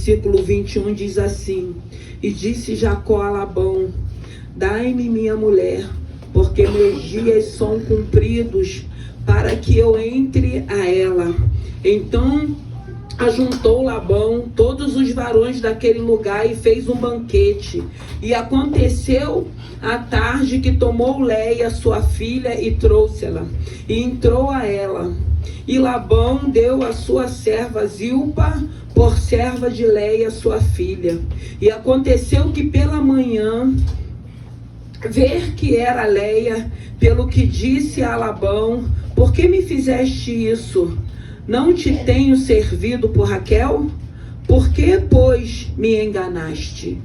versículo 21 diz assim: e disse Jacó a Labão: dai-me minha mulher, porque meus dias são cumpridos, para que eu entre a ela. Então ajuntou Labão todos os varões daquele lugar e fez um banquete. E aconteceu à tarde que tomou Léia, sua filha, e trouxe-la, e entrou a ela. E Labão deu a sua serva Zilpa por serva de Léia, sua filha. E aconteceu que pela manhã, ver que era Léia, pelo que disse a Labão: por que me fizeste isso? Não te tenho servido por Raquel? Por que, pois, me enganaste?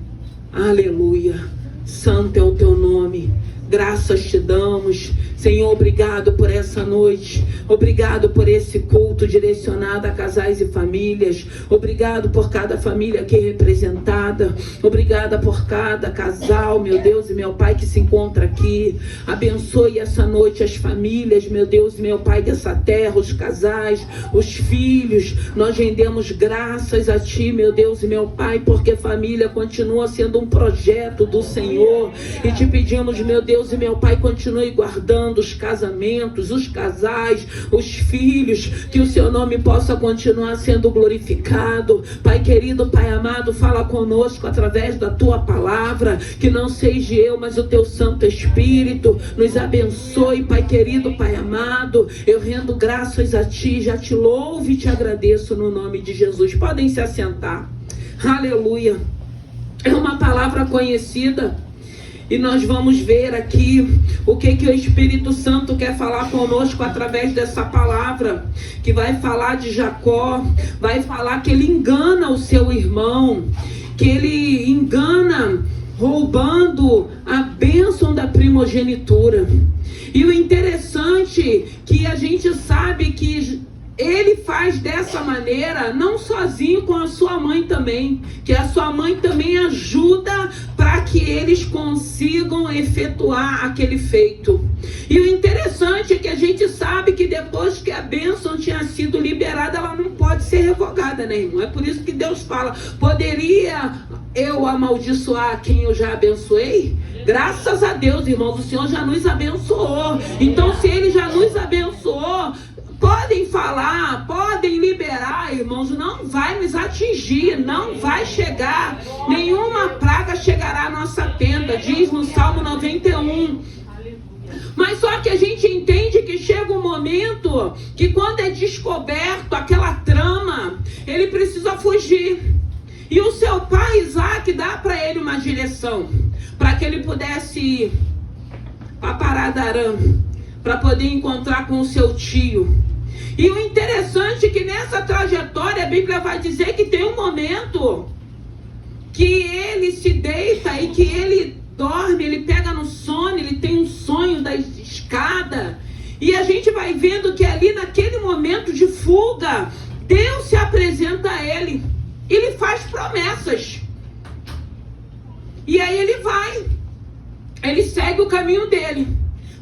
Aleluia. Santo é o teu nome. Graças te damos, Senhor. Obrigado por essa noite. Obrigado por esse culto direcionado a casais e famílias. Obrigado por cada família aqui representada. Obrigada por cada casal, meu Deus e meu Pai, que se encontra aqui. Abençoe essa noite as famílias, meu Deus e meu Pai, dessa terra, os casais, os filhos. Nós rendemos graças a Ti, meu Deus e meu Pai, porque família continua sendo um projeto do Senhor. E te pedimos, meu Deus e meu Pai, continue guardando os casamentos, os casais, os filhos, que o seu nome possa continuar sendo glorificado. Pai querido, Pai amado, fala conosco através da tua palavra, que não seja eu, mas o teu Santo Espírito. Nos abençoe, Pai querido, Pai amado. Eu rendo graças a Ti, já te louvo e te agradeço no nome de Jesus. Podem se assentar. Aleluia. É uma palavra conhecida. E nós vamos ver aqui o que o Espírito Santo quer falar conosco através dessa palavra, que vai falar de Jacó, vai falar que ele engana o seu irmão, que ele engana roubando a bênção da primogenitura. E o interessante é que a gente sabe que ele faz dessa maneira, não sozinho, com a sua mãe também, que a sua mãe também ajuda para que eles consigam efetuar aquele feito. E o interessante é que a gente sabe que depois que a bênção tinha sido liberada, ela não pode ser revogada, né, irmão? É por isso que Deus fala: poderia eu amaldiçoar quem eu já abençoei? Graças a Deus, irmãos, o Senhor já nos abençoou. Então, se Ele já nos abençoou, podem falar, podem liberar, irmãos, não vai nos atingir, não vai chegar, nenhuma praga chegará à nossa tenda, diz no Salmo 91. Mas só que a gente entende que chega um momento que quando é descoberto aquela trama, ele precisa fugir. E o seu pai Isaac dá para ele uma direção, para que ele pudesse ir para Padan-aram, para poder encontrar com o seu tio. E o interessante é que nessa trajetória a Bíblia vai dizer que tem um momento que ele se deita e que ele dorme, ele pega no sono, ele tem um sonho da escada. E a gente vai vendo que ali naquele momento de fuga, Deus se apresenta a ele. Ele faz promessas. E aí ele segue o caminho dele,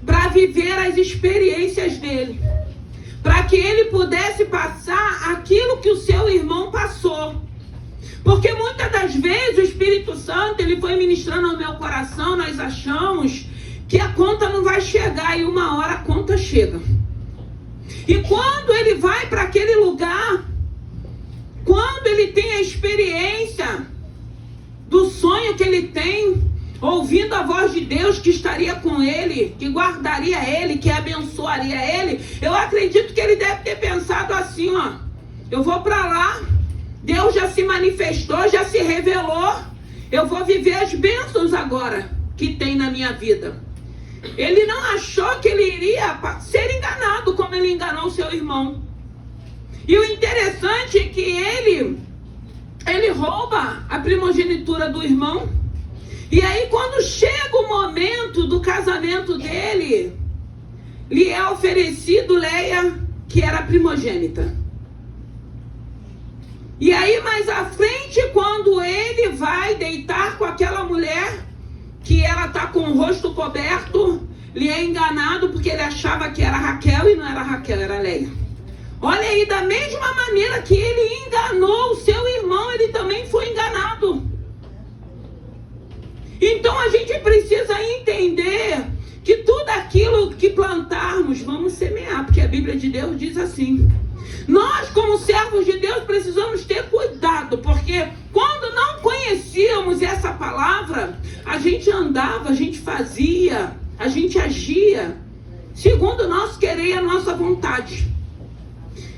para viver as experiências dele, para que ele pudesse passar aquilo que o seu irmão passou. Porque muitas das vezes o Espírito Santo, ele foi ministrando ao meu coração, nós achamos que a conta não vai chegar, e uma hora a conta chega. E quando ele vai para aquele lugar, quando ele tem a experiência do sonho que ele tem, ouvindo a voz de Deus que estaria com ele, que guardaria ele, que abençoaria ele, eu acredito que ele deve ter pensado assim, ó: eu vou para lá, Deus já se manifestou, já se revelou, eu vou viver as bênçãos agora que tem na minha vida. Ele não achou que ele iria ser enganado como ele enganou o seu irmão. E o interessante é que ele rouba a primogenitura do irmão. E aí quando chega o momento do casamento dele, lhe é oferecido Léia, que era a primogênita. E aí mais à frente, quando ele vai deitar com aquela mulher, que ela está com o rosto coberto, lhe é enganado porque ele achava que era Raquel e não era Raquel, era Léia. Olha aí, da mesma maneira que ele enganou o seu irmão, ele também foi enganado. Então a gente precisa entender que tudo aquilo que plantarmos, vamos semear, porque a Bíblia de Deus diz assim. Nós, como servos de Deus, precisamos ter cuidado, porque quando não conhecíamos essa palavra, a gente andava, a gente fazia, a gente agia segundo o nosso querer e a nossa vontade.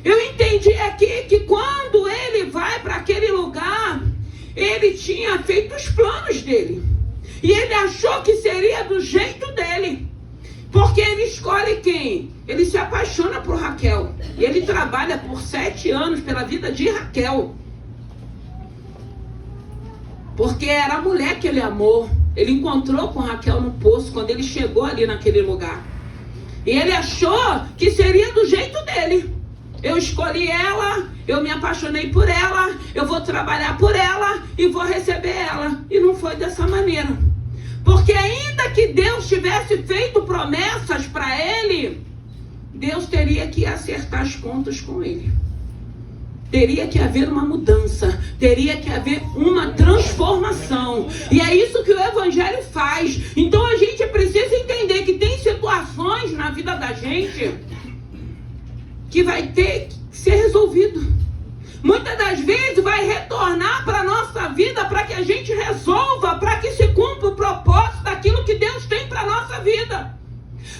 Eu entendi aqui que quando ele vai para aquele lugar, ele tinha feito os planos dele. E ele achou que seria do jeito dele. Porque ele escolhe quem? Ele se apaixona por Raquel. E ele trabalha por 7 anos pela vida de Raquel. Porque era a mulher que ele amou. Ele encontrou com Raquel no poço quando ele chegou ali naquele lugar. E ele achou que seria do jeito dele. Eu escolhi ela, eu me apaixonei por ela, eu vou trabalhar por ela e vou receber ela. E não foi dessa maneira. Porque ainda que Deus tivesse feito promessas para ele, Deus teria que acertar as contas com ele. Teria que haver uma mudança, teria que haver uma transformação. E é isso que o Evangelho faz. Então a gente precisa entender que tem situações na vida da gente que vai ter que ser resolvido. Muitas das vezes vai retornar para a nossa vida para que a gente resolva, para que se cumpra o propósito daquilo que Deus tem para a nossa vida.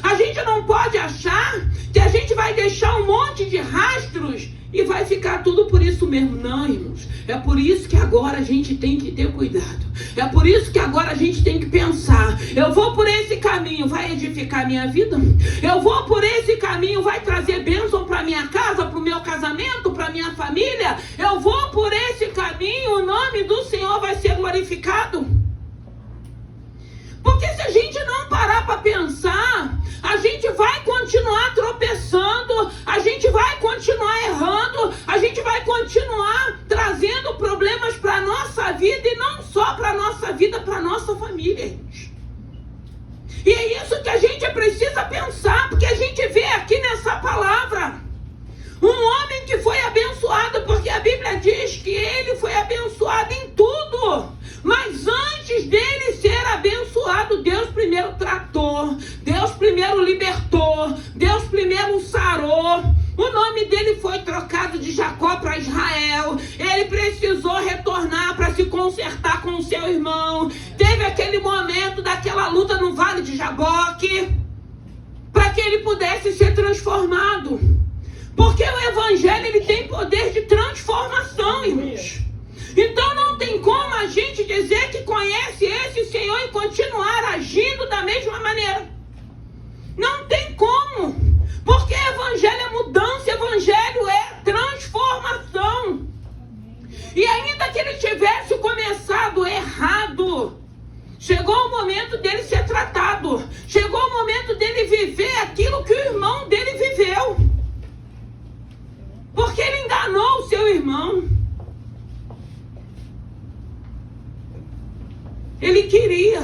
A gente não pode achar que a gente vai deixar um monte de rastros e vai ficar tudo por isso mesmo. Não, irmãos. É por isso que agora a gente tem que ter cuidado. É por isso que agora a gente tem que pensar. Eu vou por esse caminho, vai edificar a minha vida? Eu vou por esse caminho, vai trazer bênção para minha casa, para o meu casamento, para minha família? Eu vou por esse caminho, o nome do Senhor vai ser glorificado? Porque se a gente não parar para pensar, a gente vai continuar tropeçando, a gente vai continuar errando, a gente vai continuar trazendo problemas para a nossa vida, e não só para a nossa vida, para a nossa família, gente. E é isso que a gente precisa pensar, porque a gente vê aqui nessa palavra um homem que foi abençoado, porque a Bíblia diz que ele foi abençoado em tudo. Mas antes dele ser abençoado, Deus primeiro tratou, Deus primeiro libertou, Deus primeiro sarou. O nome dele foi trocado de Jacó para Israel. Ele precisou retornar para se consertar com o seu irmão. Teve aquele momento daquela luta no Vale de Jaboque, para que ele pudesse ser transformado. Porque o Evangelho, ele tem poder de transformação, irmãos. Então não tem como a gente dizer que conhece esse Senhor e continuar agindo da mesma maneira. Não tem como. Porque Evangelho é mudança, Evangelho é transformação. E ainda que ele tivesse começado errado, chegou o momento dele ser tratado. Chegou o momento dele viver aquilo que o irmão dele viveu. Porque ele enganou o seu irmão. Ele queria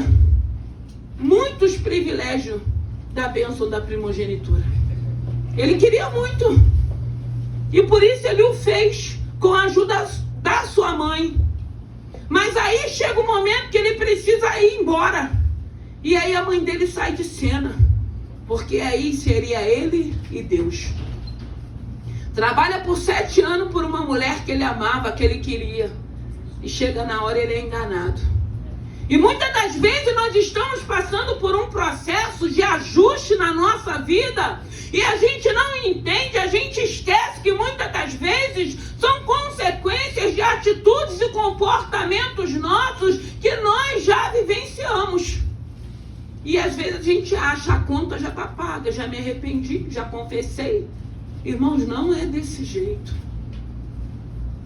muitos privilégios da bênção da primogenitura. Ele queria muito. E por isso ele o fez com a ajuda da sua mãe. Mas aí chega um momento que ele precisa ir embora. E aí a mãe dele sai de cena. Porque aí seria ele e Deus. Trabalha por 7 anos por uma mulher que ele amava, que ele queria. E chega na hora ele é enganado. E muitas das vezes nós estamos passando por um processo de ajuste na nossa vida e a gente não entende, a gente esquece que muitas das vezes são consequências de atitudes e comportamentos nossos que nós já vivenciamos. E às vezes a gente acha, a conta já está paga, já me arrependi, já confessei. Irmãos, não é desse jeito.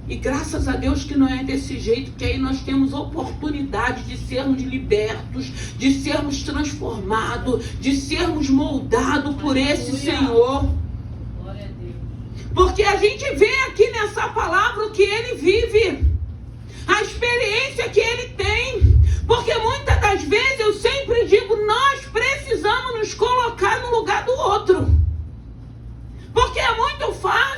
E graças a Deus que não é desse jeito, que aí nós temos oportunidade de sermos libertos, de sermos transformados, de sermos moldados por esse Senhor. Porque a gente vê aqui nessa palavra o que ele vive, a experiência que ele tem. Porque muitas das vezes eu sempre digo, nós precisamos nos colocar no lugar do outro. Porque é muito fácil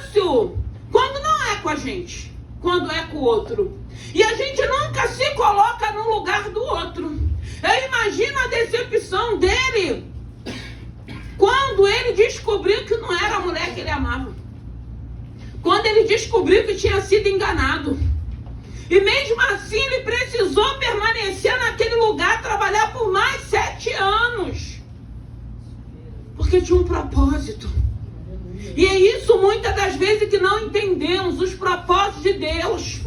outro. E a gente nunca se coloca no lugar do outro. Eu imagino a decepção dele quando ele descobriu que não era a mulher que ele amava. Quando ele descobriu que tinha sido enganado. E mesmo assim ele precisou permanecer naquele lugar, trabalhar por mais 7 anos. Porque tinha um propósito. E é isso muitas das vezes que não entendemos, os propósitos de Deus.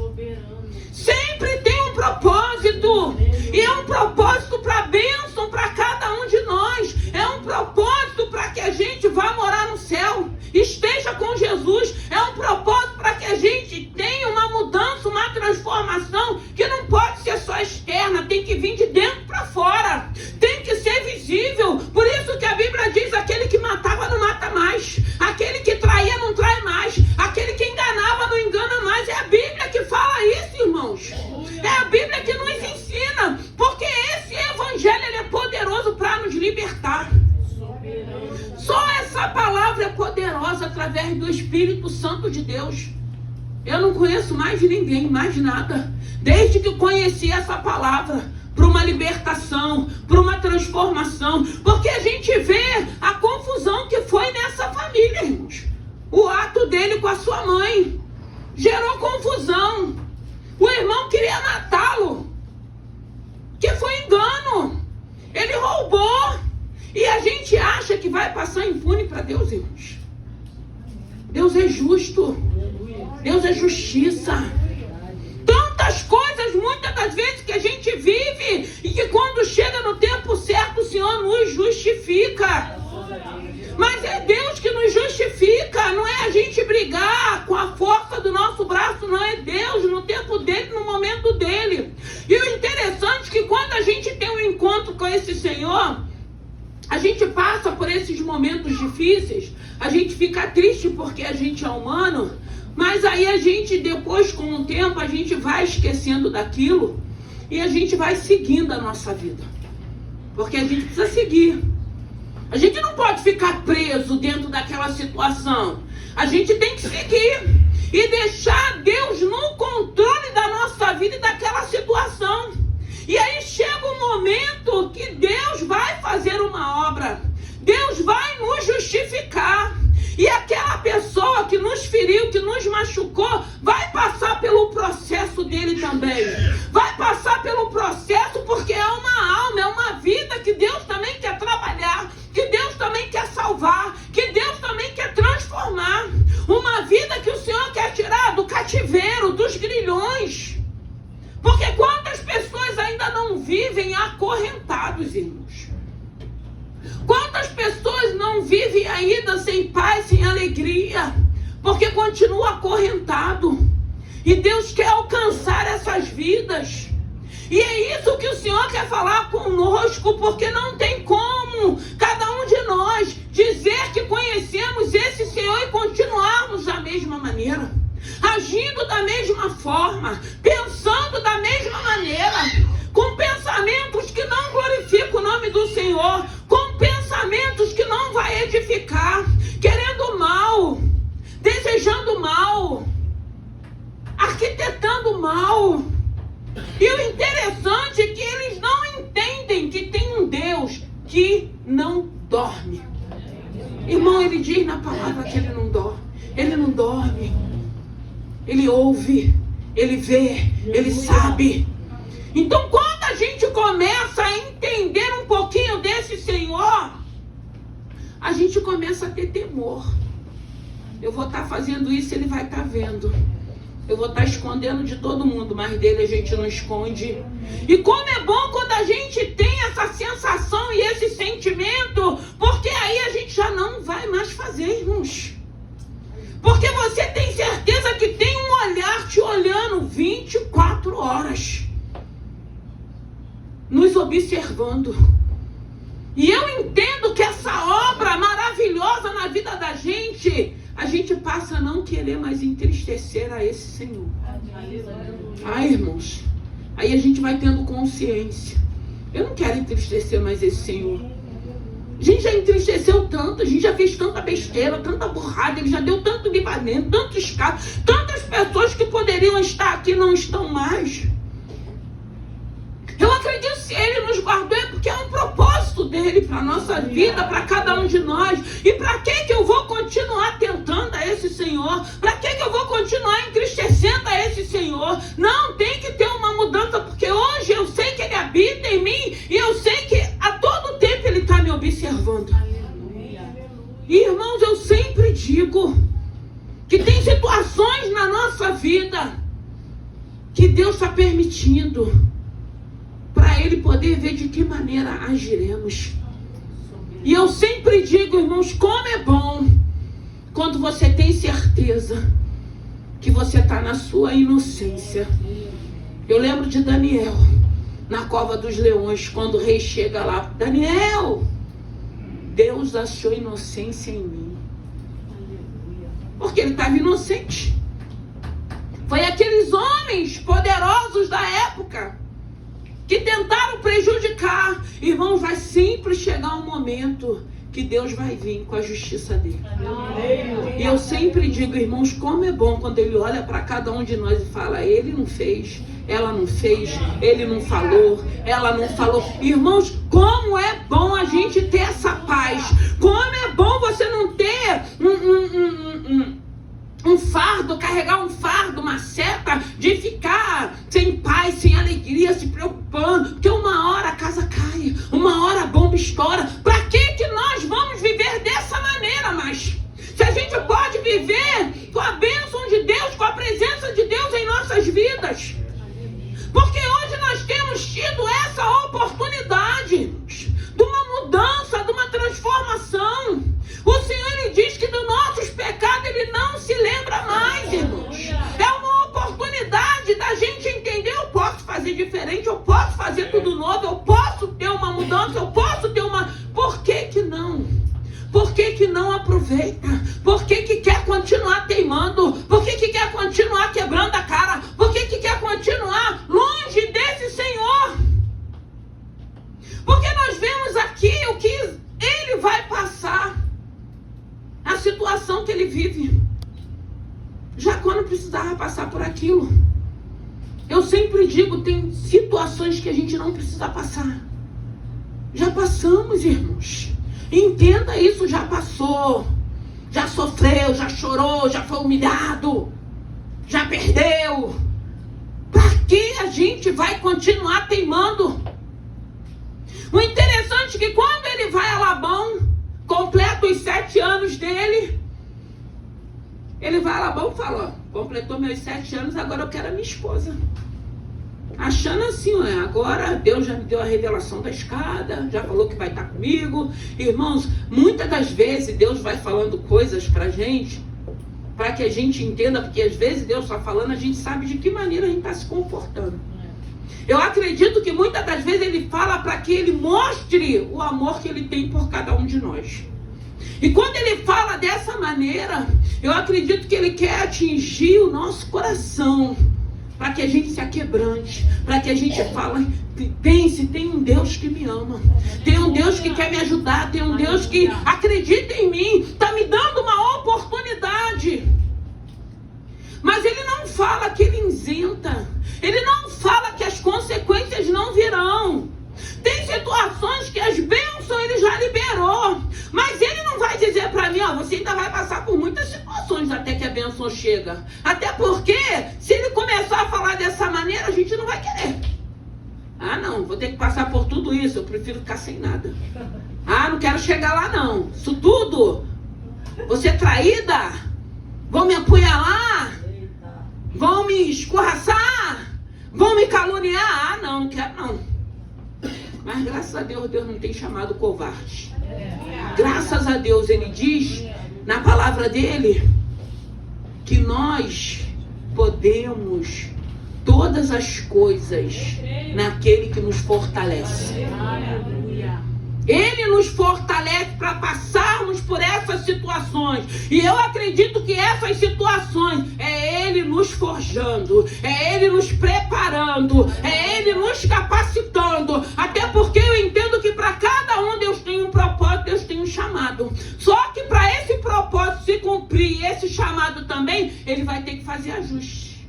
Sempre tem um propósito. E é um propósito para a bênção para cada um de nós. É um propósito para que a gente vá morar no céu, esteja com Jesus. É um propósito para que a gente tenha uma mudança, uma transformação que não pode ser só externa, tem que vir de dentro para fora, tem que ser visível. Por isso que a Bíblia diz: aquele que matava não mata mais, aquele que traía não trai mais, aquele que enganava não engana mais. É a Bíblia que fala isso, irmãos. É a Bíblia que nos ensina, porque esse evangelho ele é poderoso para nos libertar. Só essa palavra é poderosa através do Espírito Santo de Deus. Eu não conheço mais de ninguém, mais nada, desde que conheci essa palavra, para uma libertação, para uma transformação. Porque a gente vê a confusão que foi nessa família, irmãos. O ato dele com a sua mãe gerou confusão. O irmão queria matá-lo, que foi engano. Ele roubou. E a gente acha que vai passar impune para Deus, irmãos. Deus é justo. Deus é justiça. Tantas coisas, muitas das vezes, que a gente vive e que quando chega no tempo certo, o Senhor nos justifica. Mas é Deus que nos justifica. Não é a gente brigar com a força do nosso braço, não. É Deus no tempo dele, no momento dele. E o interessante é que quando a gente tem um encontro com esse Senhor, a gente passa por esses momentos difíceis, a gente fica triste porque a gente é humano, mas aí a gente depois, com o tempo, a gente vai esquecendo daquilo e a gente vai seguindo a nossa vida. Porque a gente precisa seguir. A gente não pode ficar preso dentro daquela situação. A gente tem que seguir e deixar Deus no controle da nossa vida e daquela situação. E aí chega um momento que Deus vai fazer uma obra. Deus vai nos justificar. E aquela pessoa que nos feriu, que nos machucou, vai passar pelo processo dele também. Vai passar pelo processo porque é uma alma, é uma vida que Deus também quer trabalhar, que Deus também quer salvar, que Deus também quer transformar. Uma vida que o Senhor quer tirar do cativeiro, dos grilhões. Porque quantas pessoas ainda não vivem acorrentados, irmãos? Quantas pessoas não vivem ainda sem paz, sem alegria? Porque continua acorrentado. E Deus quer alcançar essas vidas. E é isso que o Senhor quer falar conosco, porque não tem como cada um de nós dizer que conhecemos esse Senhor e continuarmos da mesma maneira, agindo da mesma forma, pensando da mesma maneira, com pensamentos que não glorificam o nome do Senhor, com pensamentos que não vai edificar, querendo mal, desejando mal, arquitetando mal. E o interessante é que eles não entendem que tem um Deus que não dorme. Irmão, ele diz na palavra que ele não dorme. Ele não dorme. Ele ouve, ele vê, ele sabe. Então, quando a gente começa a entender um pouquinho desse Senhor, a gente começa a ter temor. Eu vou estar fazendo isso, ele vai estar vendo. Eu vou estar escondendo de todo mundo, mas dele a gente não esconde. E como é bom quando a gente tem essa sensação e esse sentimento, porque aí a gente já não vai mais fazer, irmãos. Porque você tem certeza que tem um olhar te olhando 24 horas. Nos observando. E eu entendo que essa obra maravilhosa na vida da gente, a gente passa a não querer mais entristecer a esse Senhor. Ai, irmãos, aí a gente vai tendo consciência. Eu não quero entristecer mais esse Senhor. A gente já entristeceu tanto, a gente já fez tanta besteira, tanta burrada, ele já deu tanto livramento, tanto escape, tantas pessoas que poderiam estar aqui não estão mais. Eu acredito que se ele nos guardou é porque é um propósito dele para a nossa vida, para cada um de nós. E para que eu vou continuar tentando a esse Senhor? Para que eu vou continuar entristecendo a esse Senhor? Não, tem que ter uma mudança, porque hoje eu sei que ele habita em mim e eu sei que a todo tempo ele está me observando. E irmãos, eu sempre digo que tem situações na nossa vida que Deus está permitindo para ele poder ver de que maneira agiremos. E eu sempre digo, irmãos, como é bom quando você tem certeza que você está na sua inocência. Eu lembro de Daniel na cova dos leões, quando o rei chega lá: Daniel, Deus achou inocência em mim. Porque ele estava inocente. Foi aqueles homens poderosos da época que tentaram prejudicar. Irmão, vai sempre chegar um momento que Deus vai vir com a justiça dele. E eu sempre digo, irmãos, como é bom quando ele olha para cada um de nós e fala: ele não fez, ela não fez, ele não falou, ela não falou. Irmãos, como é bom a gente ter essa paz. Como é bom você não ter um fardo, carregar um fardo, uma seta, de ficar sem paz, sem alegria, se preocupando, porque uma hora a casa cai, uma hora a bomba estoura. Para que nós vamos viver dessa maneira? Mas se a gente pode viver com a bênção de Deus, com a presença de Deus em nossas vidas, porque hoje nós temos tido essa oportunidade de uma mudança, de uma transformação. O Senhor, ele diz que dos nossos pecados ele não se lembra mais, irmãos. É uma oportunidade da gente entender: eu posso fazer diferente, eu posso fazer tudo novo, eu posso ter uma mudança, eu posso ter uma... Por que não? Por que não aproveita? Por que quer continuar teimando? Por que quer continuar quebrando a cara? Por que quer continuar longe desse Senhor? Porque nós vemos aqui o que ele vai passar, a situação que ele vive. Jacó não precisava passar por aquilo. Eu sempre digo, tem situações que a gente não precisa passar. Já passamos, irmãos. Entenda isso, já passou. Já sofreu, já chorou, já foi humilhado, já perdeu. Para que a gente vai continuar teimando? O interessante é que quando ele vai a Labão, completa os 7 anos dele, ele vai a Labão e fala: ó, completou meus 7 anos, agora eu quero a minha esposa. Achando assim, ó, agora Deus já me deu a revelação da escada, já falou que vai estar comigo. Irmãos, muitas das vezes Deus vai falando coisas pra gente, para que a gente entenda, porque às vezes Deus está falando, a gente sabe de que maneira a gente está se comportando. Eu acredito que muitas das vezes ele fala para que ele mostre o amor que ele tem por cada um de nós. E quando ele fala dessa maneira, eu acredito que ele quer atingir o nosso coração, para que a gente se aquebrante, para que a gente fale: pense, tem um Deus que me ama, tem um Deus que quer me ajudar, tem um Deus que acredita em mim, está me dando uma oportunidade. Mas ele não fala que ele isenta, ele não fala que as consequências não virão. Tem situações que as bênçãos ele já liberou, mas ele não vai dizer para mim: ó, você ainda vai passar por muitas situações até que a bênção chega. Até porque, se ele começar a falar dessa maneira, a gente não vai querer. Ah, não, vou ter que passar por tudo isso, eu prefiro ficar sem nada. Ah, não quero chegar lá não. Isso tudo, você traída, vão me apunhalar, vão me escorraçar, vão me caluniar. Ah, não quero não. Mas graças a Deus, Deus não tem chamado covarde. Graças a Deus, ele diz na palavra dele que nós podemos todas as coisas naquele que nos fortalece. Ele nos fortalece para passarmos por essas situações. E eu acredito que essas situações é Ele nos forjando, é Ele nos preparando, é Ele nos capacitando. Até porque eu entendo que para cada um Deus tem um propósito, ajuste.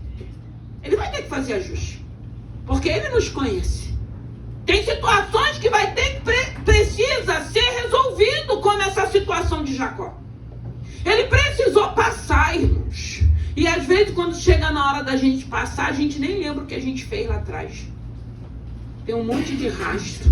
Ele vai ter que fazer ajuste. Porque ele nos conhece. Tem situações que vai ter que precisa ser resolvido, como essa situação de Jacó. Ele precisou passar, irmãos. E às vezes quando chega na hora da gente passar, a gente nem lembra o que a gente fez lá atrás. Tem um monte de rastro.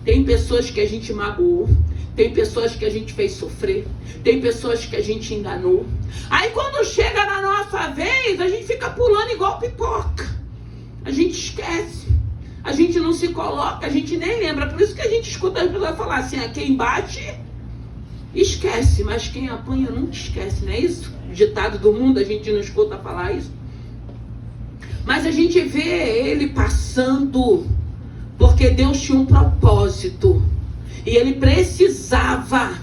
Tem pessoas que a gente magoou. Tem pessoas que a gente fez sofrer. Tem pessoas que a gente enganou. Aí quando chega na nossa vez, a gente fica pulando igual pipoca. A gente esquece. A gente não se coloca, a gente nem lembra. Por isso que a gente escuta as pessoas falar assim, quem bate, esquece. Mas quem apanha nunca esquece, não é isso? Ditado do mundo, a gente não escuta falar isso. Mas a gente vê ele passando, porque Deus tinha um propósito. E ele precisava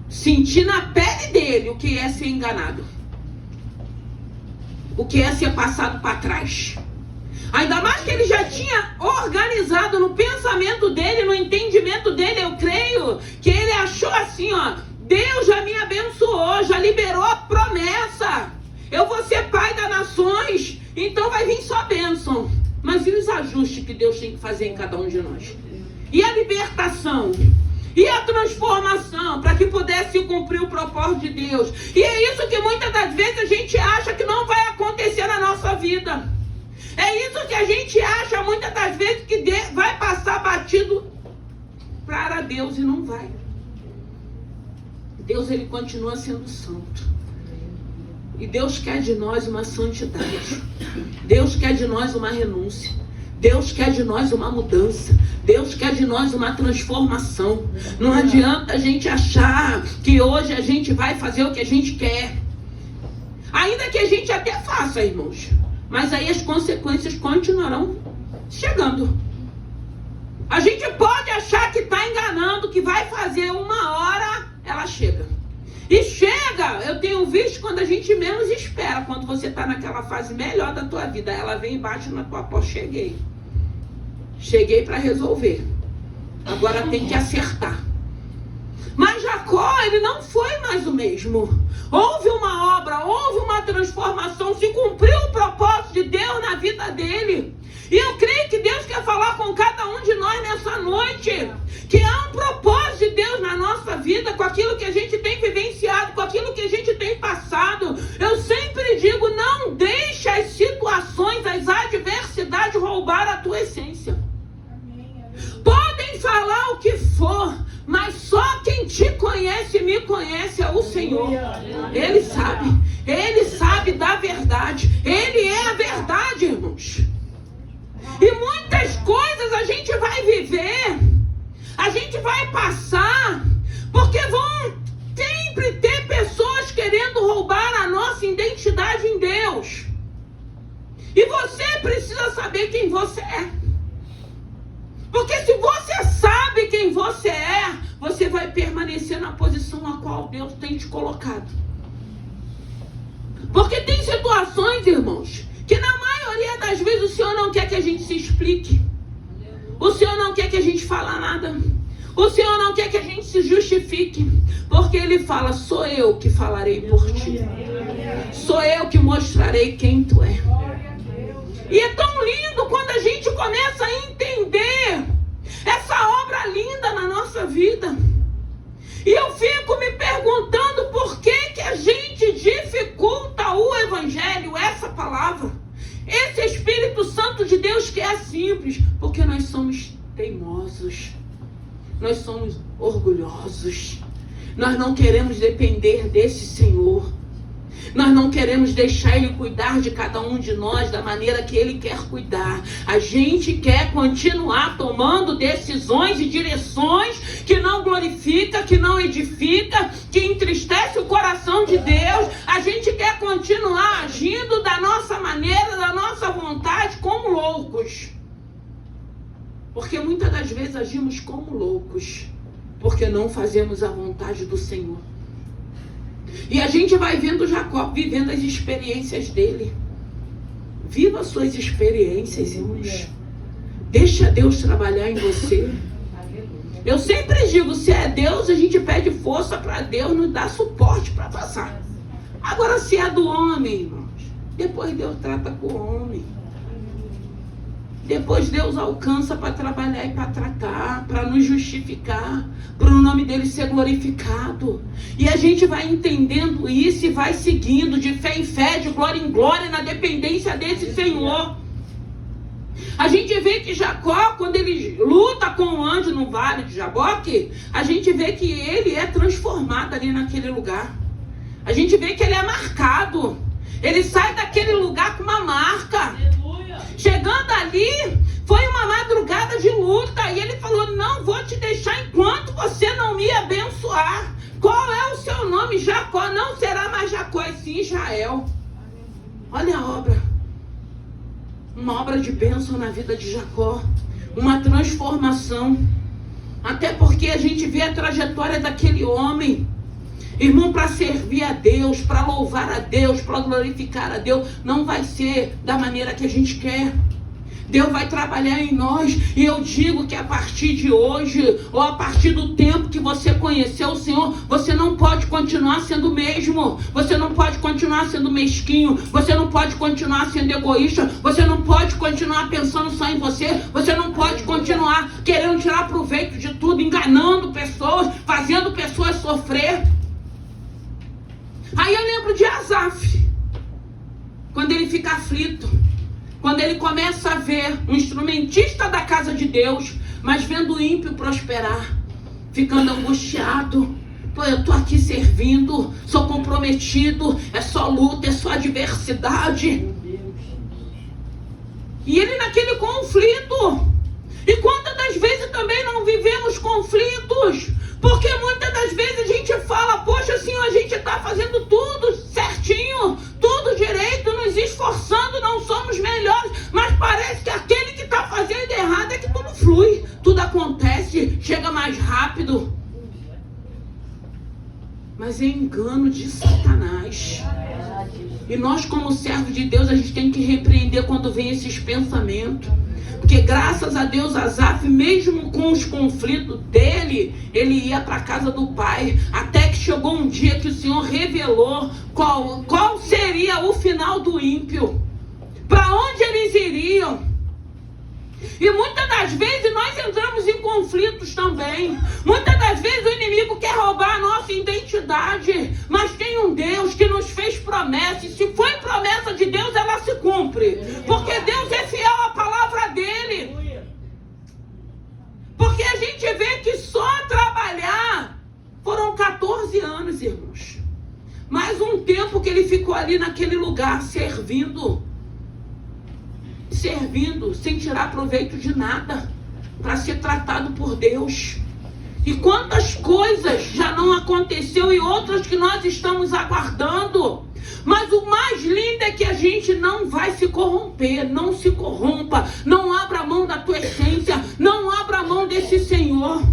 sentir na pele dele o que é ser enganado. O que é ser passado para trás. Ainda mais que ele já tinha organizado no pensamento dele, no entendimento dele, eu creio, que ele achou assim, Deus já me abençoou, já liberou a promessa. Eu vou ser pai das nações, então vai vir só bênção. Mas e os ajustes que Deus tem que fazer em cada um de nós? E a libertação? E a transformação, para que pudesse cumprir o propósito de Deus? E é isso que muitas das vezes a gente acha que não vai acontecer na nossa vida. É isso que a gente acha muitas das vezes, que vai passar batido para Deus, e não vai. Deus, ele continua sendo santo. E Deus quer de nós uma santidade. Deus quer de nós uma renúncia. Deus quer de nós uma mudança. Deus quer de nós uma transformação. Não adianta a gente achar que hoje a gente vai fazer o que a gente quer. Ainda que a gente até faça, irmãos. Mas aí as consequências continuarão chegando. A gente pode achar que está enganando, que vai fazer uma hora, ela chega. E chega, eu tenho visto quando a gente menos espera, quando você está naquela fase melhor da tua vida, ela vem e bate na tua porta, cheguei para resolver. Agora tem que acertar. Mas Jacó, ele não foi mais o mesmo. Houve uma obra, houve uma transformação, se cumpriu o propósito de Deus na vida dele. E eu creio que Deus quer falar com cada um de nós nessa noite, que há um propósito de Deus na nossa vida, com aquilo que a gente tem vivenciado, com aquilo que a gente tem passado. Eu sempre digo, não deixe as situações, as adversidades roubar a tua essência. Podem falar o que for, mas só quem te conhece e me conhece é o Senhor. Ele sabe da verdade. Ele é a verdade, irmãos. E muitas coisas a gente vai viver, a gente vai passar, porque vão sempre ter pessoas querendo roubar a nossa identidade em Deus. E você precisa saber quem você é. Porque se você sabe quem você é, você vai permanecer na posição a qual Deus tem te colocado. Porque tem situações, irmãos, que na maioria das vezes o Senhor não quer que a gente se explique. O Senhor não quer que a gente fale nada. O Senhor não quer que a gente se justifique. Porque Ele fala, sou eu que falarei por ti. Sou eu que mostrarei quem tu é. E é tão lindo quando a gente começa a entender essa obra linda na nossa vida. E eu fico me perguntando por que a gente dificulta o Evangelho, essa palavra. Esse Espírito Santo de Deus que é simples. Porque nós somos teimosos. Nós somos orgulhosos. Nós não queremos depender desse Senhor. Nós não queremos deixar Ele cuidar de cada um de nós da maneira que Ele quer cuidar. A gente quer continuar tomando decisões e direções que não glorifica, que não edifica, que entristece o coração de Deus. A gente quer continuar agindo da nossa maneira, da nossa vontade, como loucos. Porque muitas das vezes agimos como loucos, porque não fazemos a vontade do Senhor. E a gente vai vendo Jacó vivendo as experiências dele. Viva as suas experiências, irmãos. Deixa Deus trabalhar em você. Eu sempre digo, se é Deus, a gente pede força para Deus nos dar suporte para passar. Agora, se é do homem, irmãos, Depois Deus trata com o homem. Depois Deus alcança para trabalhar e para tratar, para nos justificar, para o nome dele ser glorificado. E a gente vai entendendo isso e vai seguindo de fé em fé, de glória em glória, na dependência desse Senhor. A gente vê que Jacó, quando ele luta com o anjo no vale de Jaboque, a gente vê que ele é transformado ali naquele lugar. A gente vê que ele é marcado. Ele sai daquele lugar com uma marca. Chegando ali, foi uma madrugada de luta. E ele falou, não vou te deixar enquanto você não me abençoar. Qual é o seu nome? Jacó. Não será mais Jacó, e sim Israel. Olha a obra. Uma obra de bênção na vida de Jacó. Uma transformação. Até porque a gente vê a trajetória daquele homem. Irmão, para servir a Deus, para louvar a Deus, para glorificar a Deus, não vai ser da maneira que a gente quer. Deus vai trabalhar em nós. E eu digo que a partir de hoje, ou a partir do tempo que você conheceu o Senhor, você não pode continuar sendo o mesmo. Você não pode continuar sendo mesquinho. Você não pode continuar sendo egoísta. Você não pode continuar pensando só em você. Você não pode continuar querendo tirar proveito de tudo, enganando pessoas, fazendo pessoas sofrer. Aí eu lembro de Asaf, quando ele fica aflito, quando ele começa a ver um instrumentista da casa de Deus, mas vendo o ímpio prosperar, ficando angustiado. Pô, eu tô aqui servindo, sou comprometido, é só luta, é só adversidade. E ele naquele conflito. E quantas das vezes também não vivemos conflitos? Porque muitas das vezes a gente fala, poxa Senhor, a gente está fazendo tudo certinho, tudo direito, nos esforçando, não somos melhores, mas parece que aquele que está fazendo errado é que tudo flui, tudo acontece, chega mais rápido. Mas é engano de Satanás. E nós, como servos de Deus, a gente tem que repreender quando vem esses pensamentos. Porque graças a Deus, Asaf, mesmo com os conflitos dele, ele ia para a casa do pai. Até que chegou um dia que o Senhor revelou qual seria o final do ímpio. Para onde eles iriam. E muitas das vezes nós entramos em conflitos também. Muitas das vezes o inimigo quer roubar a nossa identidade. Mas tem um Deus que nos fez promessa. E se foi promessa de Deus, ela se cumpre. Porque Deus é fiel à palavra dele. Porque a gente vê que só trabalhar foram 14 anos, irmãos. Mais um tempo que ele ficou ali naquele lugar servindo, sem tirar proveito de nada, para ser tratado por Deus. E quantas coisas já não aconteceu e outras que nós estamos aguardando. Mas o mais lindo é que a gente não vai se corromper. Não se corrompa. Não abra mão da tua essência. Não abra mão desse Senhor.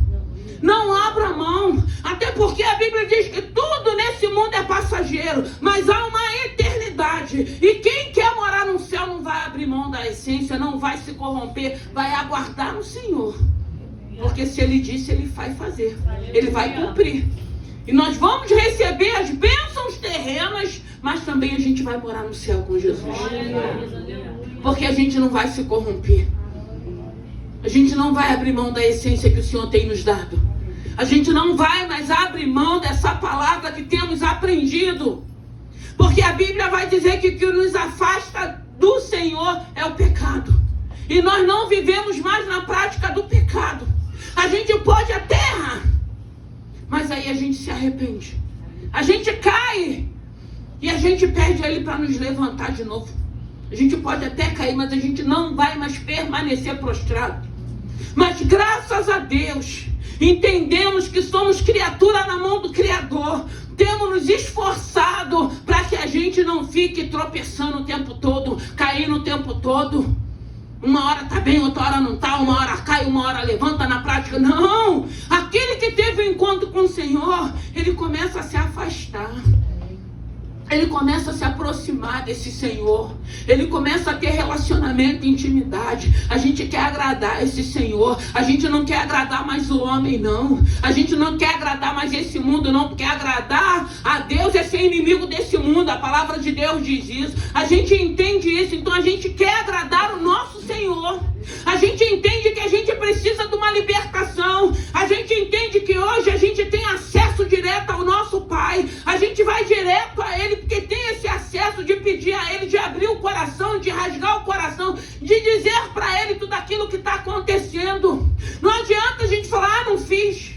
Não abra mão. Até porque a Bíblia diz que tudo nesse mundo é passageiro, mas há uma eternidade. E quem quer morar no céu não vai abrir mão da essência, não vai se corromper, vai aguardar no Senhor. Porque se Ele disse, Ele vai fazer. Ele vai cumprir. E nós vamos receber as bênçãos terrenas, mas também a gente vai morar no céu com Jesus. Porque a gente não vai se corromper. A gente não vai abrir mão da essência que o Senhor tem nos dado. A gente não vai mais abrir mão dessa palavra que temos aprendido. Porque a Bíblia vai dizer que o que nos afasta do Senhor é o pecado. E nós não vivemos mais na prática do pecado. A gente pode até errar, mas aí a gente se arrepende. A gente cai e a gente pede a Ele para nos levantar de novo. A gente pode até cair, mas a gente não vai mais permanecer prostrado. Mas graças a Deus, entendemos que somos criatura na mão do Criador. Temos nos esforçado para que a gente não fique tropeçando o tempo todo, caindo o tempo todo. Uma hora está bem, outra hora não está, uma hora cai, uma hora levanta na prática. Não! Aquele que teve um encontro com o Senhor, ele começa a se afastar. ele começa a se aproximar desse Senhor. Ele começa a ter relacionamento e intimidade. A gente quer agradar esse Senhor. A gente não quer agradar mais o homem, não. A gente não quer agradar mais esse mundo, não. Porque agradar a Deus é ser inimigo desse mundo. A palavra de Deus diz isso. A gente entende isso. Então a gente quer agradar o nosso Senhor. A gente entende que a gente precisa de uma libertação. A gente entende que hoje a gente tem acesso direto ao nosso Pai. A gente vai direto a Ele porque tem esse acesso de pedir a Ele, de abrir o coração, de rasgar o coração, de dizer para Ele tudo aquilo que está acontecendo. Não adianta a gente falar, não fiz.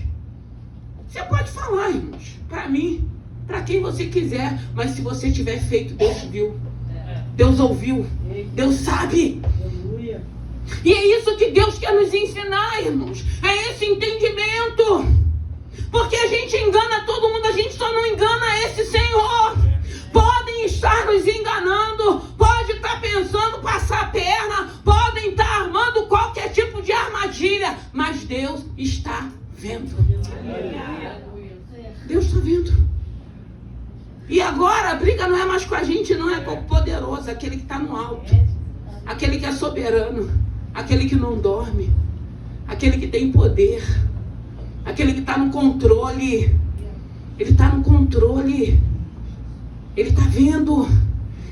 Você pode falar, irmãos, para mim, para quem você quiser, mas se você tiver feito, Deus viu, Deus ouviu, Deus sabe. E é isso que Deus quer nos ensinar, irmãos. É esse entendimento. Porque a gente engana todo mundo, a gente só não engana esse Senhor. Podem estar nos enganando, pode estar pensando passar a perna, podem estar armando qualquer tipo de armadilha, mas Deus está vendo. Deus está vendo. E agora a briga não é mais com a gente, não é com o poderoso, aquele que está no alto, aquele que é soberano, aquele que não dorme, aquele que tem poder, aquele que está no controle. Ele está no controle, ele está vendo.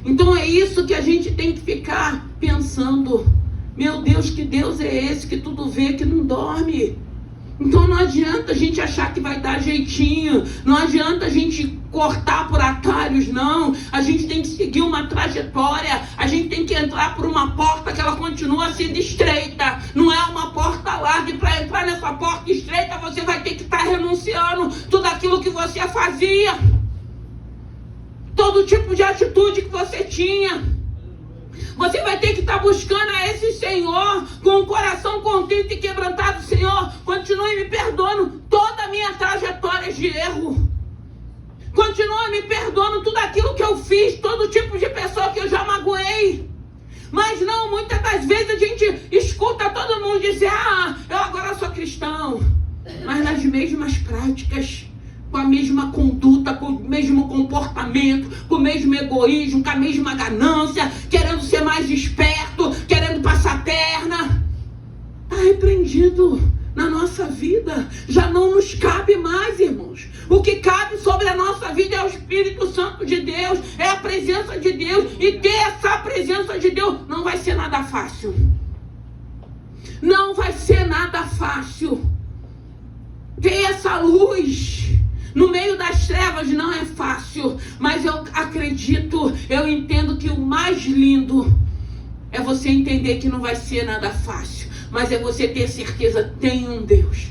Então é isso que a gente tem que ficar pensando. Meu Deus, que Deus é esse que tudo vê, que não dorme? Então não adianta a gente achar que vai dar jeitinho, não adianta a gente cortar por atalhos, não. A gente tem que seguir uma trajetória, a gente tem que entrar por uma porta que ela continua sendo estreita, não é uma porta larga. E para entrar nessa porta estreita você vai ter que estar renunciando tudo aquilo que você fazia, todo tipo de atitude que você tinha. Você vai ter que estar buscando a esse Senhor com o coração contrito e quebrantado. Senhor, continue me perdoando toda a minha trajetória de erro. Continue me perdoando tudo aquilo que eu fiz, todo tipo de pessoa que eu já magoei. Mas não, muitas das vezes a gente escuta todo mundo dizer: eu agora sou cristão. Mas nas mesmas práticas, com a mesma conduta, com o mesmo comportamento, com o mesmo egoísmo, com a mesma ganância, querendo ser mais esperto, querendo passar a perna. Está repreendido na nossa vida. Já não nos cabe mais, irmãos. O que cabe sobre a nossa vida é o Espírito Santo de Deus, é a presença de Deus. E ter essa presença de Deus não vai ser nada fácil. Não vai ser nada fácil. Ter essa luz no meio das trevas não é fácil, mas eu acredito, eu entendo que o mais lindo é você entender que não vai ser nada fácil, mas é você ter certeza, tem um Deus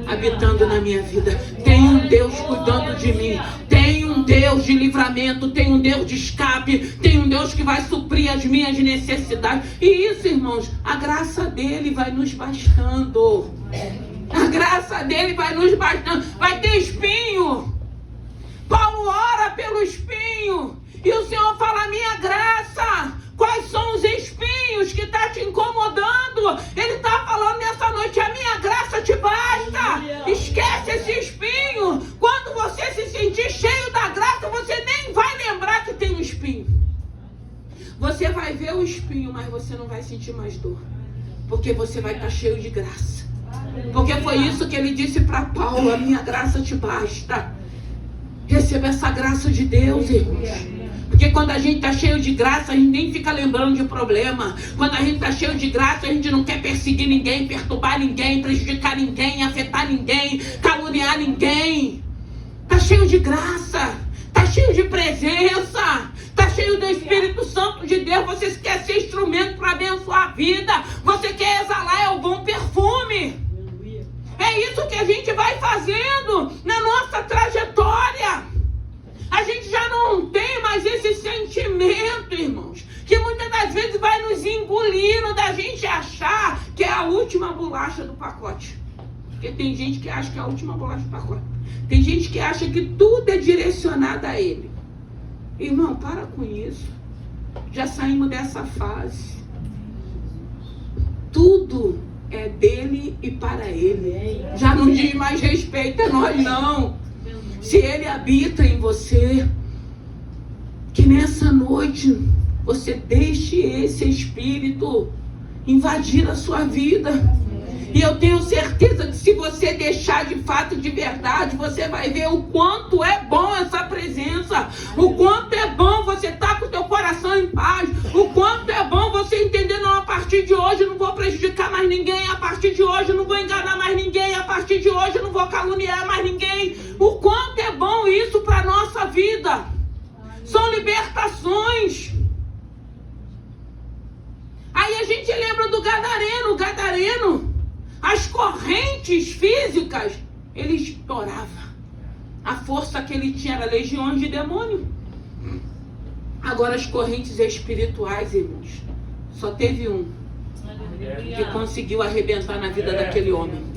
habitando na minha vida, tem um Deus cuidando de mim, tem um Deus de livramento, tem um Deus de escape, tem um Deus que vai suprir as minhas necessidades. E isso, irmãos, a graça dele vai nos bastando. A graça dele vai nos bastando. Vai ter espinho. Paulo ora pelo espinho. E o Senhor fala: minha graça. Quais são os espinhos que estão te incomodando? Ele está falando nessa noite: a minha graça te basta. Esquece esse espinho. Quando você se sentir cheio da graça, você nem vai lembrar que tem um espinho. Você vai ver o espinho, mas você não vai sentir mais dor, porque você vai estar cheio de graça. Porque foi isso que ele disse para Paulo: a minha graça te basta. Receba essa graça de Deus, irmãos. Porque quando a gente está cheio de graça, a gente nem fica lembrando de problema. Quando a gente está cheio de graça, a gente não quer perseguir ninguém, perturbar ninguém, prejudicar ninguém, afetar ninguém, caluniar ninguém. Está cheio de graça, está cheio de presença, está cheio do Espírito Santo de Deus. Você quer ser instrumento para abençoar a vida, você quer exalar algum perfume. É isso que a gente vai fazendo na nossa trajetória. A gente já não tem mais esse sentimento, irmãos, que muitas das vezes vai nos engolindo, da gente achar que é a última bolacha do pacote. Porque tem gente que acha que é a última bolacha do pacote. Tem gente que acha que tudo é direcionado a ele. Irmão, para com isso. Já saímos dessa fase. Tudo é dele e para ele. Já não diz mais respeito a nós, não. Se ele habita em você, Que nessa noite você deixe esse Espírito invadir a sua vida. E eu tenho certeza que se você deixar de fato, de verdade, você vai ver o quanto é bom essa presença. O quanto é bom você estar com o teu coração em paz. O quanto é bom você entender, não, a partir de hoje eu não vou prejudicar mais ninguém. A partir de hoje eu não vou enganar mais ninguém. A partir de hoje eu não vou caluniar mais ninguém. O quanto é bom isso para a nossa vida. São libertações. Aí a gente lembra do Gadareno. O Gadareno, as correntes físicas, ele estourava. A força que ele tinha era legiões de demônio. Agora as correntes espirituais, irmãos, só teve um que conseguiu arrebentar na vida daquele homem.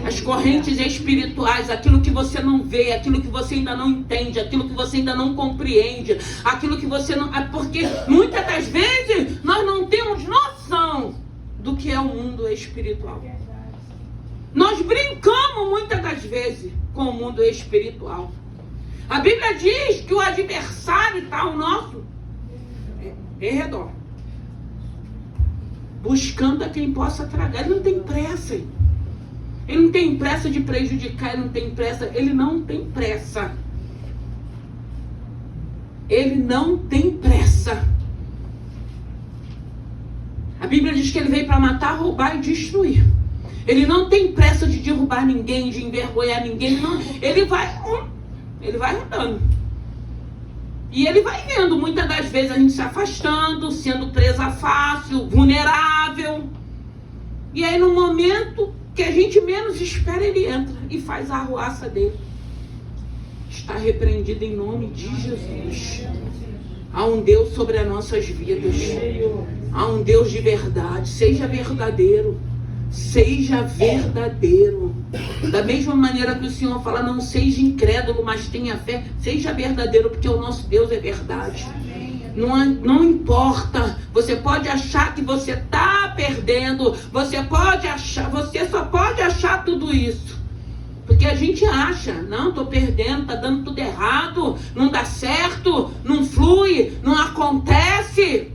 As correntes espirituais, aquilo que você não vê, aquilo que você ainda não entende, aquilo que você ainda não compreende, aquilo que você não... Porque muitas das vezes nós não temos noção do que é o mundo espiritual. Nós brincamos muitas das vezes com o mundo espiritual. A Bíblia diz que o adversário está ao nosso redor, buscando a quem possa tragar. Ele não tem pressa. Ele não tem pressa de prejudicar, ele não tem pressa. Ele não tem pressa. Ele não tem pressa. A Bíblia diz que ele veio para matar, roubar e destruir. Ele não tem pressa de derrubar ninguém, de envergonhar ninguém. Não. Ele vai andando. E ele vai vendo, muitas das vezes, a gente se afastando, sendo presa fácil, vulnerável. E aí, no momento que a gente menos espera, ele entra e faz a arruaça dele. Está repreendido em nome de Jesus. Há um Deus sobre as nossas vidas. Há um Deus de verdade. Seja verdadeiro. Seja verdadeiro. Da mesma maneira que o Senhor fala, não seja incrédulo, mas tenha fé. Seja verdadeiro, porque o nosso Deus é verdade. Não importa. Você pode achar que você está perdendo. Você só pode achar tudo isso. Porque a gente acha, não, estou perdendo, está dando tudo errado, não dá certo, não flui, não acontece.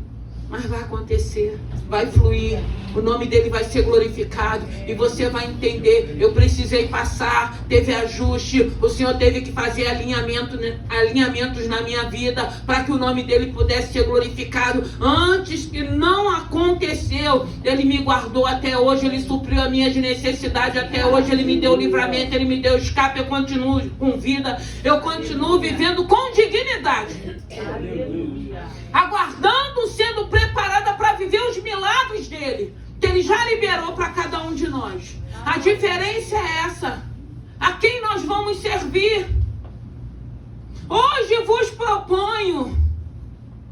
Mas vai acontecer, vai fluir, o nome dele vai ser glorificado e você vai entender. Eu precisei passar, teve ajuste, o Senhor teve que fazer alinhamentos na minha vida para que o nome dele pudesse ser glorificado. Antes que não aconteceu, ele me guardou até hoje, ele supriu as minhas necessidades até hoje, ele me deu livramento, ele me deu escape. Eu continuo com vida, eu continuo vivendo com dignidade. Aguardando, sendo preparada para viver os milagres dele, que ele já liberou para cada um de nós. A diferença é essa: a quem nós vamos servir. Hoje vos proponho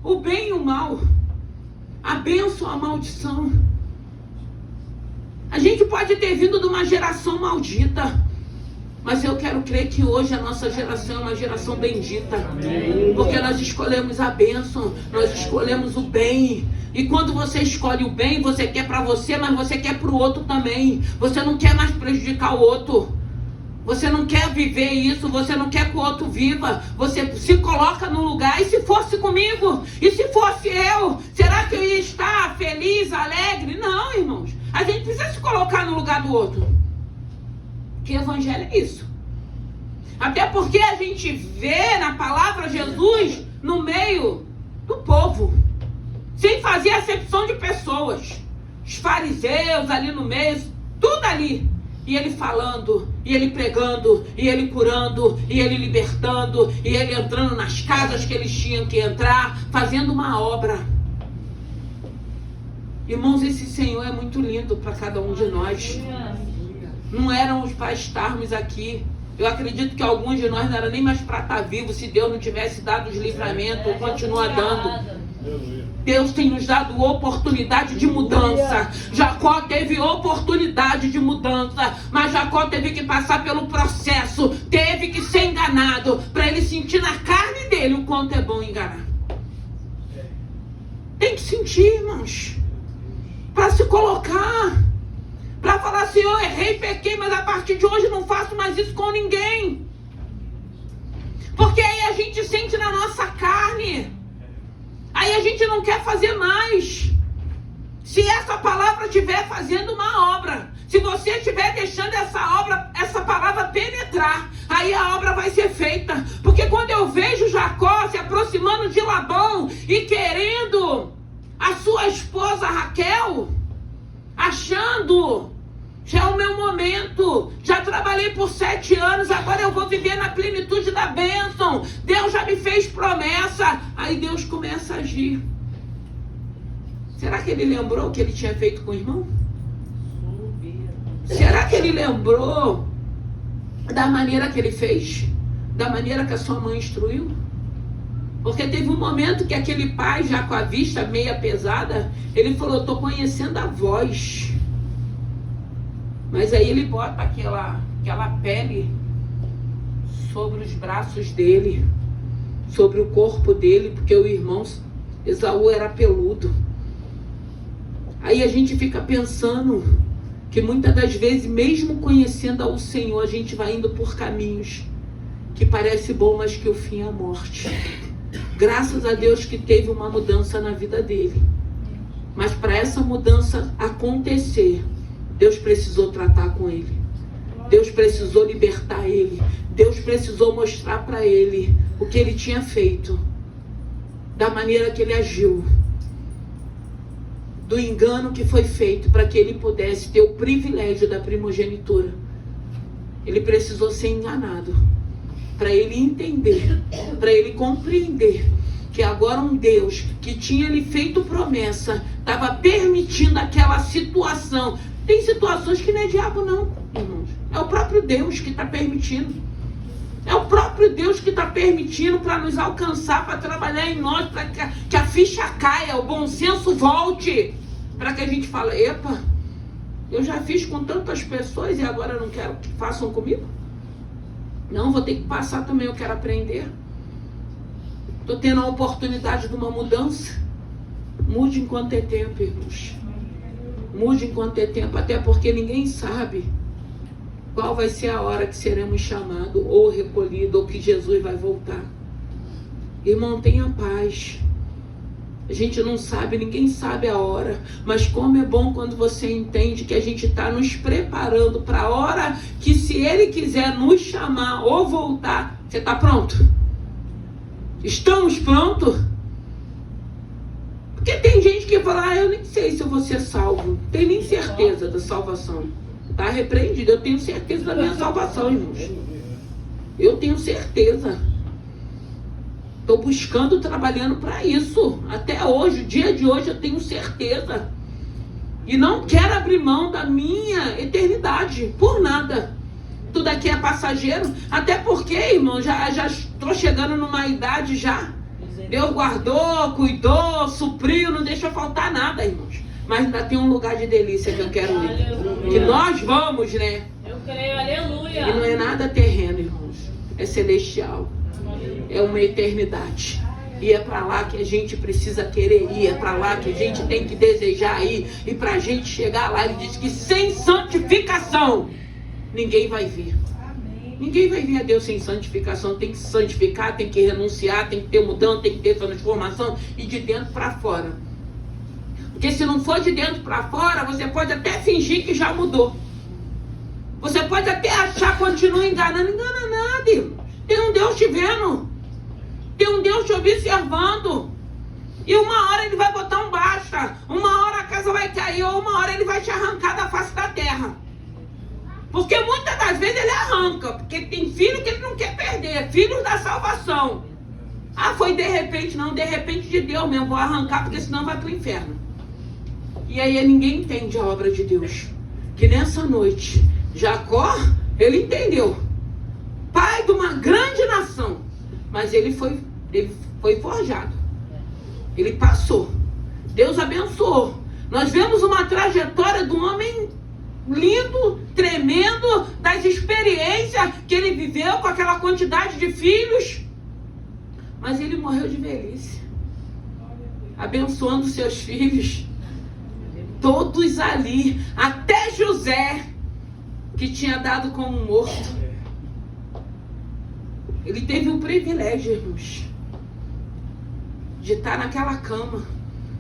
o bem e o mal, a bênção, a maldição. A gente pode ter vindo de uma geração maldita, mas eu quero crer que hoje a nossa geração é uma geração bendita. Porque nós escolhemos a bênção, nós escolhemos o bem. E quando você escolhe o bem, você quer para você, mas você quer para o outro também. Você não quer mais prejudicar o outro. Você não quer viver isso, você não quer que o outro viva. Você se coloca no lugar. E se fosse comigo? E se fosse eu? Será que eu ia estar feliz, alegre? Não, irmãos. A gente precisa se colocar no lugar do outro. Que evangelho é isso? Até porque a gente vê na palavra Jesus no meio do povo, sem fazer acepção de pessoas. Os fariseus ali no meio, tudo ali. E ele falando, e ele pregando, e ele curando, e ele libertando, e ele entrando nas casas que eles tinham que entrar, fazendo uma obra. Irmãos, esse Senhor é muito lindo para cada um de nós. Não éramos para estarmos aqui. Eu acredito que alguns de nós não eram nem mais para estar vivos se Deus não tivesse dado os livramentos, ou continua dando. Deus tem nos dado oportunidade de mudança. Jacó teve oportunidade de mudança, mas Jacó teve que passar pelo processo, teve que ser enganado, para ele sentir na carne dele o quanto é bom enganar. Tem que sentir, irmãos, para se colocar, para falar assim: eu errei, pequei, mas a partir de hoje não faço mais isso com ninguém. Porque aí a gente sente na nossa carne nós. Se essa palavra estiver fazendo uma obra, se você estiver deixando essa palavra penetrar, aí a obra vai ser feita. Porque quando eu vejo Jacó se aproximando de Labão e querendo a sua esposa Raquel, achando, já é o meu momento, já trabalhei por 7 anos, agora eu vou viver na plenitude da bênção, Deus já me fez promessa, aí Deus começa a agir. Será que ele lembrou o que ele tinha feito com o irmão? Será que ele lembrou da maneira que ele fez? Da maneira que a sua mãe instruiu? Porque teve um momento que aquele pai, já com a vista meia pesada, ele falou, estou conhecendo a voz. Mas aí ele bota aquela pele sobre os braços dele, sobre o corpo dele, porque o irmão Esaú era peludo. Aí a gente fica pensando que muitas das vezes, mesmo conhecendo ao Senhor, a gente vai indo por caminhos que parece bom, mas que o fim é a morte. Graças a Deus que teve uma mudança na vida dele. Mas para essa mudança acontecer, Deus precisou tratar com ele. Deus precisou libertar ele. Deus precisou mostrar para ele o que ele tinha feito, da maneira que ele agiu, do engano que foi feito para que ele pudesse ter o privilégio da primogenitura. Ele precisou ser enganado para ele entender, para ele compreender que agora um Deus que tinha lhe feito promessa estava permitindo aquela situação. Tem situações que não é diabo não, irmãos. É o próprio Deus que está permitindo. É o próprio Deus que está permitindo para nos alcançar, para trabalhar em nós, para que a ficha caia, o bom senso volte. Para que a gente fale, epa, eu já fiz com tantas pessoas e agora não quero que façam comigo? Não, vou ter que passar também, eu quero aprender. Estou tendo a oportunidade de uma mudança. Mude enquanto é tempo, irmãos. Mude enquanto é tempo, até porque ninguém sabe qual vai ser a hora que seremos chamados ou recolhidos, ou que Jesus vai voltar. Irmão, tenha paz. A gente não sabe, ninguém sabe a hora, mas como é bom quando você entende que a gente está nos preparando para a hora que, se Ele quiser nos chamar ou voltar, você está pronto? Estamos prontos? Porque tem gente que fala, eu nem sei se eu vou ser salvo, não tem nem certeza da salvação. Está repreendido, eu tenho certeza da minha salvação, irmãos. Eu tenho certeza. Estou buscando, trabalhando para isso. Até hoje, o dia de hoje, eu tenho certeza. E não quero abrir mão da minha eternidade, por nada. Tudo aqui é passageiro. Até porque, irmão, já estou chegando numa idade já. Deus guardou, cuidou, supriu, não deixa faltar nada, irmãos. Mas ainda tem um lugar de delícia que eu quero ir. Aleluia. Que nós vamos, né? Eu creio, aleluia. E não é nada terreno, irmãos. É celestial. É uma eternidade. E é para lá que a gente precisa querer ir. É para lá que a gente tem que desejar ir. E para a gente chegar lá, ele diz que sem santificação ninguém vai vir. Ninguém vai vir a Deus sem santificação. Tem que santificar, tem que renunciar, tem que ter mudança, tem que ter transformação. E de dentro para fora. Porque se não for de dentro para fora, você pode até fingir que já mudou. Você pode até achar, continua enganando. Engana nada, irmão. Tem um Deus te vendo. Tem um Deus te observando. E uma hora ele vai botar um basta. Uma hora a casa vai cair. Ou uma hora ele vai te arrancar da face da terra. Porque muitas das vezes ele arranca. Porque tem filho que ele não quer perder. Filhos da salvação. Ah, foi de repente. Não, de repente de Deus mesmo. Vou arrancar porque senão vai para o inferno. E aí ninguém entende a obra de Deus. Que nessa noite, Jacó, ele entendeu. Pai de uma grande nação. Mas ele foi forjado. Ele passou. Deus abençoou. Nós vemos uma trajetória de um homem lindo, tremendo, das experiências que ele viveu com aquela quantidade de filhos. Mas ele morreu de velhice. Abençoando seus filhos. Todos ali. Até José, que tinha dado como morto. Ele teve o privilégio, irmãos, de estar naquela cama,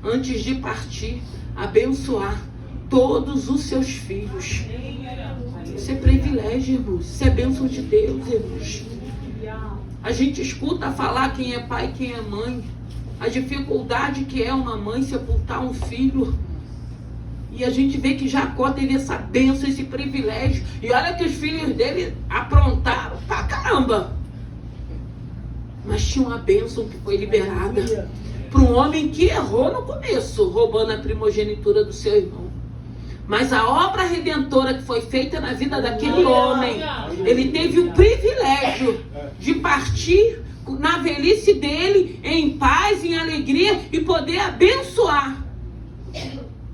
antes de partir, abençoar todos os seus filhos. Isso é privilégio, irmãos. Isso é bênção de Deus, irmãos. A gente escuta falar quem é pai e quem é mãe. A dificuldade que é uma mãe sepultar um filho. E a gente vê que Jacó teve essa bênção, esse privilégio. E olha que os filhos dele aprontaram pra caramba. Mas tinha uma bênção que foi liberada para um homem que errou no começo, roubando a primogenitura do seu irmão. Mas a obra redentora que foi feita na vida daquele homem, ele teve o privilégio de partir na velhice dele, em paz, em alegria, e poder abençoar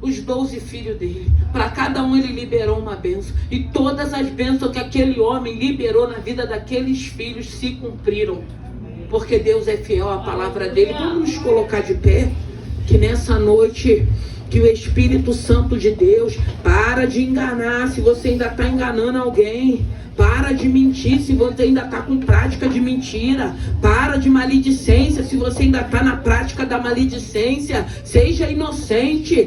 os 12 filhos dele. Para cada um ele liberou uma bênção. E todas as bênçãos que aquele homem liberou na vida daqueles filhos se cumpriram. Porque Deus é fiel à palavra dele. Vamos nos colocar de pé, que nessa noite, que o Espírito Santo de Deus, para de enganar se você ainda está enganando alguém. Para de mentir se você ainda está com prática de mentira. Para de maledicência se você ainda está na prática da maledicência. Seja inocente,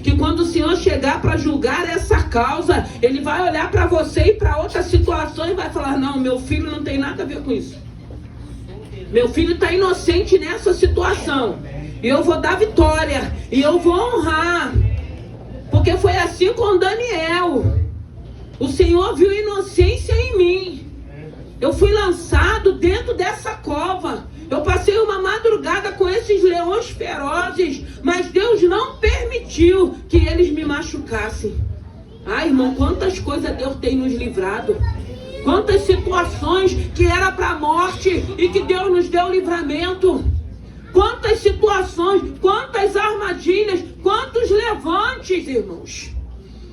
que quando o Senhor chegar para julgar essa causa, Ele vai olhar para você e para outra situação e vai falar: não, meu filho não tem nada a ver com isso. Meu filho está inocente nessa situação. E eu vou dar vitória. E eu vou honrar. Porque foi assim com Daniel. O Senhor viu inocência em mim. Eu fui lançado dentro dessa cova. Eu passei uma madrugada com esses leões ferozes. Mas Deus não permitiu que eles me machucassem. Ai, irmão, quantas coisas Deus tem nos livrado. Quantas situações que era para a morte e que Deus nos deu livramento. Quantas situações, quantas armadilhas, quantos levantes, irmãos,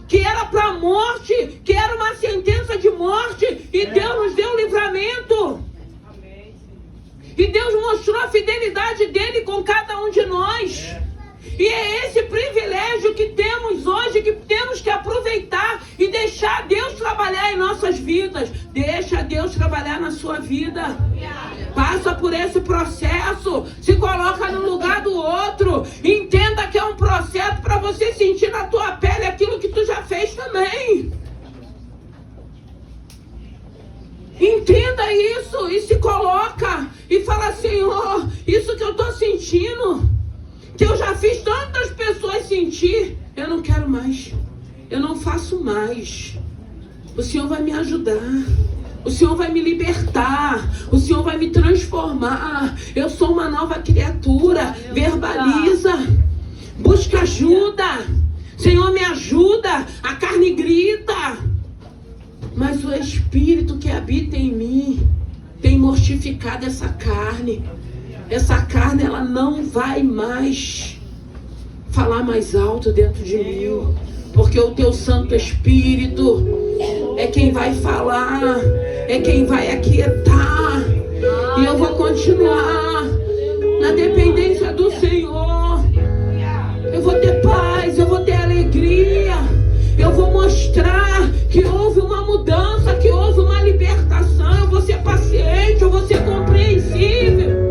que era para a morte, que era uma sentença de morte, e Deus nos deu livramento. E Deus mostrou a fidelidade dele com cada um de nós. E é esse privilégio que temos hoje, que temos que aproveitar e deixar Deus trabalhar em nossas vidas. Deixa Deus trabalhar na sua vida. Passa por esse processo, se coloca no lugar do outro. Entenda que é um processo para você sentir na tua pele aquilo que tu já fez também. Entenda isso e se coloca e fala: Senhor, isso que eu estou sentindo, que eu já fiz tantas pessoas sentir, eu não quero mais, eu não faço mais. O Senhor vai me ajudar, o Senhor vai me libertar, o Senhor vai me transformar. Eu sou uma nova criatura. Verbaliza, busca ajuda. Senhor, me ajuda. A carne grita, mas o Espírito que habita em mim tem mortificado essa carne. Essa carne, ela não vai mais falar mais alto dentro de mim, porque o teu Santo Espírito é quem vai falar, é quem vai aquietar. E eu vou continuar na dependência do Senhor. Eu vou ter paz, eu vou ter alegria. Eu vou mostrar que houve uma mudança, que houve uma libertação. Eu vou ser paciente, eu vou ser compreensível.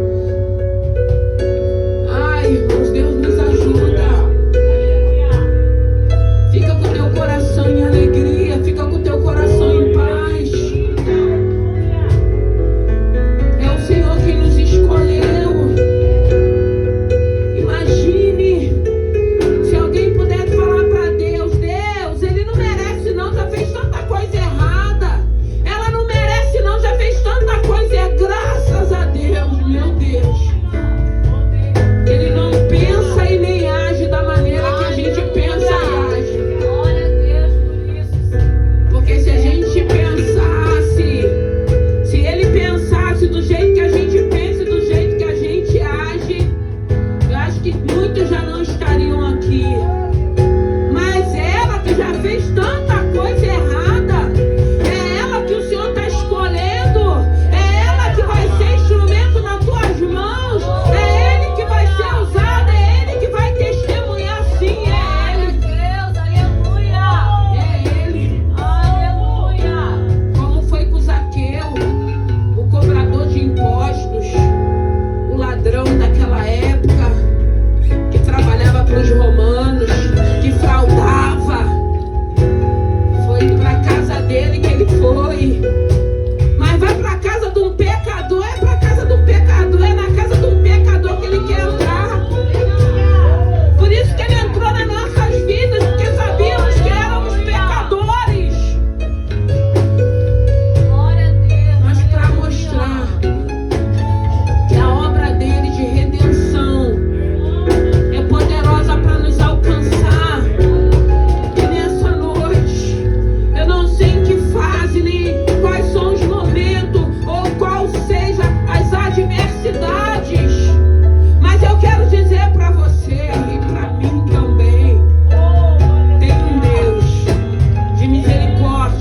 Irmãos, Deus nos ajuda. Fica com o teu coração em alegria, fica com o teu coração em paz. É o Senhor quem nos escolheu. Imagine se alguém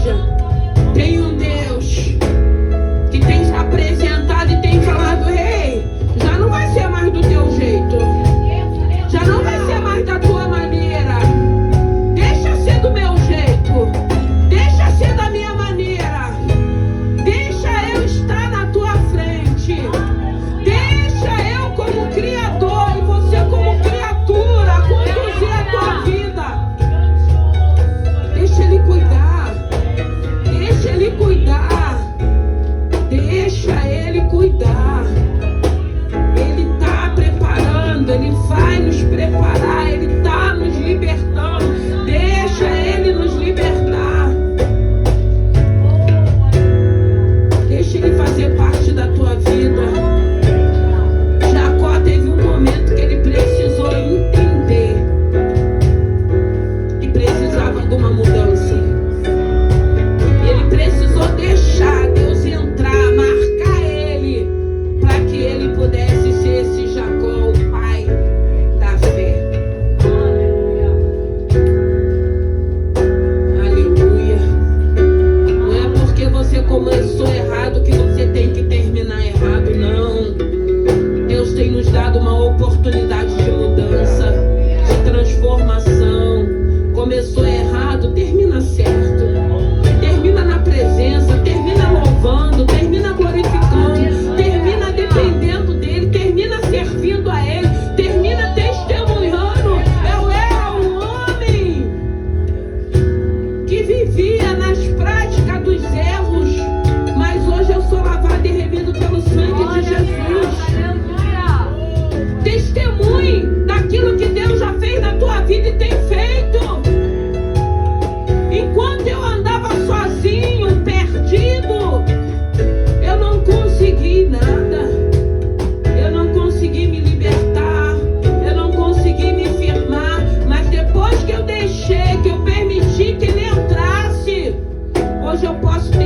igreja, tem um Deus que tem se apresentado e tem falado: ei, já não vai ser mais do teu jeito, já não vai ser mais da tua maneira, deixa ser do meu jeito, deixa ser da minha maneira, deixa eu estar na tua frente, deixa eu como criador e você como criatura conduzir a tua vida. Deixa ele cuidar, deixa ele cuidar, deixa ele cuidar. Ele está preparando, ele vai nos preparar, ele está nos libertando. Deixa ele nos libertar, deixa ele fazer parte da tua vida. Jacó teve um momento que ele precisou entender que precisava de uma mudança. Ele precisou deixar Deus entrar, marcar ele, para que ele pudesse ser esse Jacó, o pai da fé. Aleluia. Não é porque você começou errado que você tem que terminar errado, não. Deus tem nos dado uma oportunidade de mudança, de transformação. Começou errado, termina certo. Termina na presença, termina louvando, termina glorificando, termina dependendo dele, termina servindo a ele, termina testemunhando. Eu era um homem que vivia nas práticas dos erros, mas hoje eu sou lavado e remido pelo sangue de Jesus. Testemunhe daquilo que Deus já fez na tua vida e tem feito. Enquanto eu andava sozinho, perdido, eu não consegui nada, eu não consegui me libertar, eu não consegui me firmar, mas depois que eu deixei, que eu permiti que ele entrasse, hoje eu posso ter